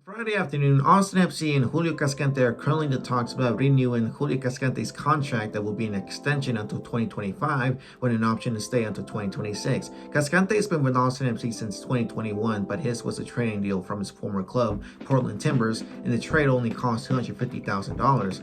Friday afternoon, Austin FC and Julio Cascante are currently in the talks about renewing Julio Cascante's contract that will be an extension until 2025 with an option to stay until 2026. Cascante has been with Austin FC since 2021, but his was a trading deal from his former club, Portland Timbers, and the trade only cost $250,000.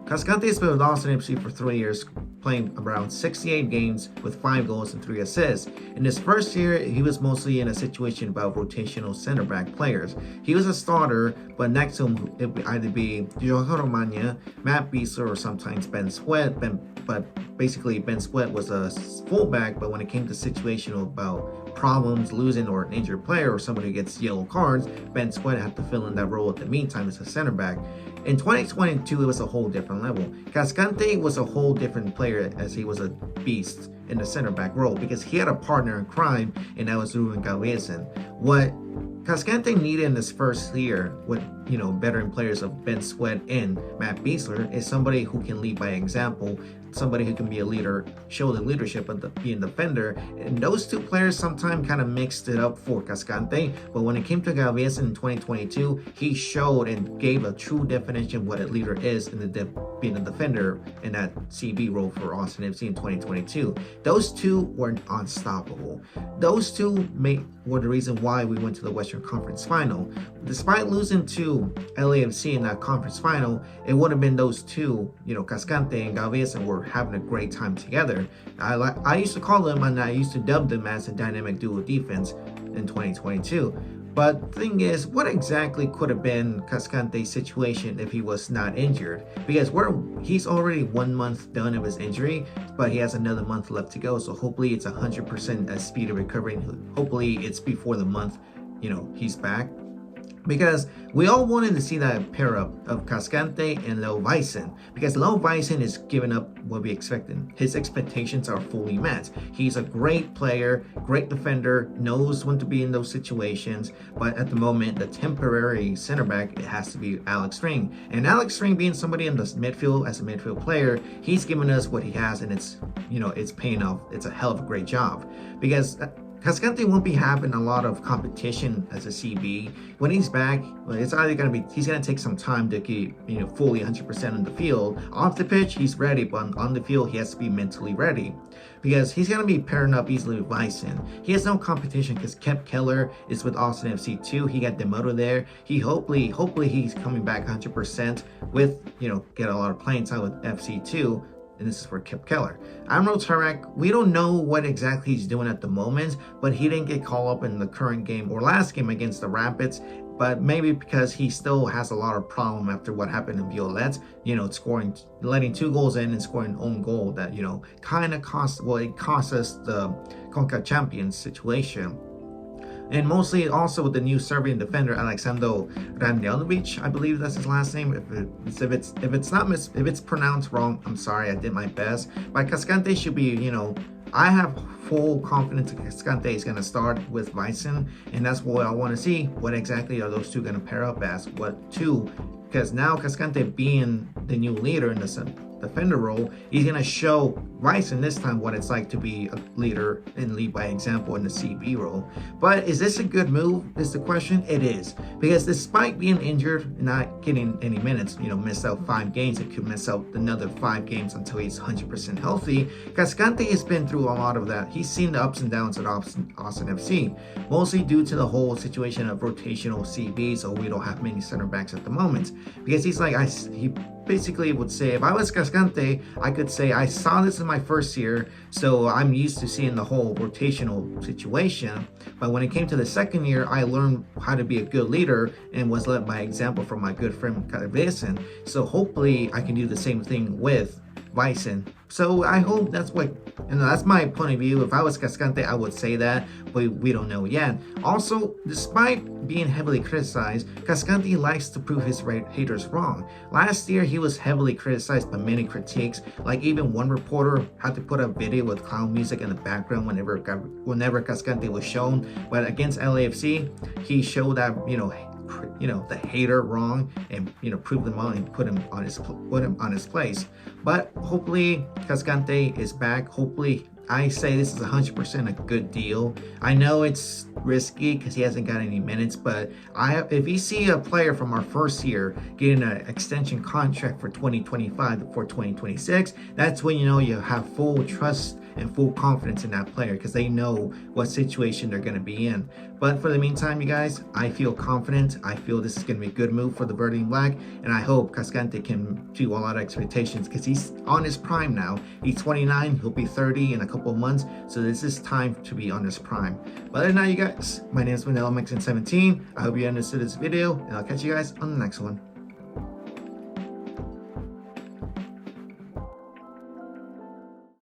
Cascante has been with Austin FC for 3 years, playing around 68 games with 5 goals and 3 assists. In his first year, he was mostly in a situation about rotational center back players. He was a starter, but next to him it would either be Julio Cascante, Matt Beasler, or sometimes Ben Sweat. But basically, Ben Sweat was a fullback, but when it came to situational about problems, losing or an injured player or somebody who gets yellow cards, Ben Sweat had to fill in that role at the meantime as a center back. In 2022, it was a whole different level. Cascante was a whole different player as he was a beast in the center back role because he had a partner in crime, and that was Ruben Galvesen. What Cascante needed in his first year with veteran players of Ben Sweat and Matt Beasler is somebody who can lead by example, somebody who can be a leader, show the leadership and be a defender. And those two players sometimes kind of mixed it up for Cascante, but when it came to Galvesen in 2022, he showed and gave a true definition of what a leader is in being a defender in that CB role for Austin FC in 2022. Those two were unstoppable. Those two were the reason why we went to the Western Conference Final. Despite losing to LAFC in that conference final, it would have been those two, Cascante and Galvesen were having a great time together. I used to call them, and I used to dub them as a dynamic duo defense in 2022. But the thing is, what exactly could have been Cascante's situation if he was not injured? Because he's already 1 month done of his injury, but he has another month left to go. So hopefully it's 100% speed of recovery. Hopefully it's before the month, he's back. Because we all wanted to see that pair up of Cascante and Leo Bison, because Leo Bison is giving up what we expected. His expectations are fully met. He's a great player, great defender, knows when to be in those situations, but at the moment, the temporary center back, it has to be Alex String. And Alex String being somebody in the midfield, as a midfield player, he's giving us what he has, and it's paying off. It's a hell of a great job. Because Cascante won't be having a lot of competition as a CB. When he's back, it's either he's gonna take some time to get fully 100% on the field. Off the pitch, he's ready, but on the field, he has to be mentally ready because he's gonna be pairing up easily with Bison. He has no competition because Kep Keller is with Austin FC too. He got Demoto there. Hopefully he's coming back 100% with get a lot of playing time with FC2. And this is for Kep Keller. Admiral Tarek, we don't know what exactly he's doing at the moment, but he didn't get called up in the current game or last game against the Rapids, but maybe because he still has a lot of problem after what happened in Violet, letting 2 goals in and scoring an own goal that, kind of cost us the Conca Champions situation. And mostly also with the new Serbian defender Aleksandar Radnjanovic, I believe that's his last name. If it's pronounced wrong, I'm sorry, I did my best. But Cascante should be, I have full confidence that Cascante is going to start with Bison, and that's what I want to see. What exactly are those two going to pair up as? What two? Because now Cascante being the new leader in the defender role, he's going to show Bison this time what it's like to be a leader and lead by example in the CB role. But is this a good move is the question. It is, because despite being injured and not getting any minutes, missed out 5 games, it could miss out another 5 games until he's 100% healthy. Cascante has been through a lot of that. He's seen the ups and downs at Austin FC, mostly due to the whole situation of rotational CB, so we don't have many center backs at the moment. Because he basically would say, if I was Cascante, I could say, I saw this in my first year, so I'm used to seeing the whole rotational situation. But when it came to the second year, I learned how to be a good leader and was led by example from my good friend Galvesen. So hopefully I can do the same thing with Bison. So I hope that's that's my point of view. If I was Cascante, I would say that, but we don't know yet. Also, despite being heavily criticized, Cascante likes to prove his haters wrong. Last year, he was heavily criticized by many critiques, like even one reporter had to put a video with clown music in the background whenever Cascante was shown. But against LAFC, he showed that, the hater wrong and prove them wrong and put him on his place. But hopefully Cascante is back. Hopefully, I say this is 100% a good deal. I know it's risky because he hasn't got any minutes. But if you see a player from our first year getting an extension contract for 2025 for 2026, that's when you know you have full trust and full confidence in that player because they know what situation they're going to be in. But for the meantime, you guys, I feel confident. I feel this is going to be a good move for the Verde and Black, and I hope Cascante can do a lot of expectations because he's on his prime now. He's 29, he'll be 30 in a couple of months, so this is time to be on his prime. But other than that, you guys, my name is LMX17. I hope you understood this video, and I'll catch you guys on the next one.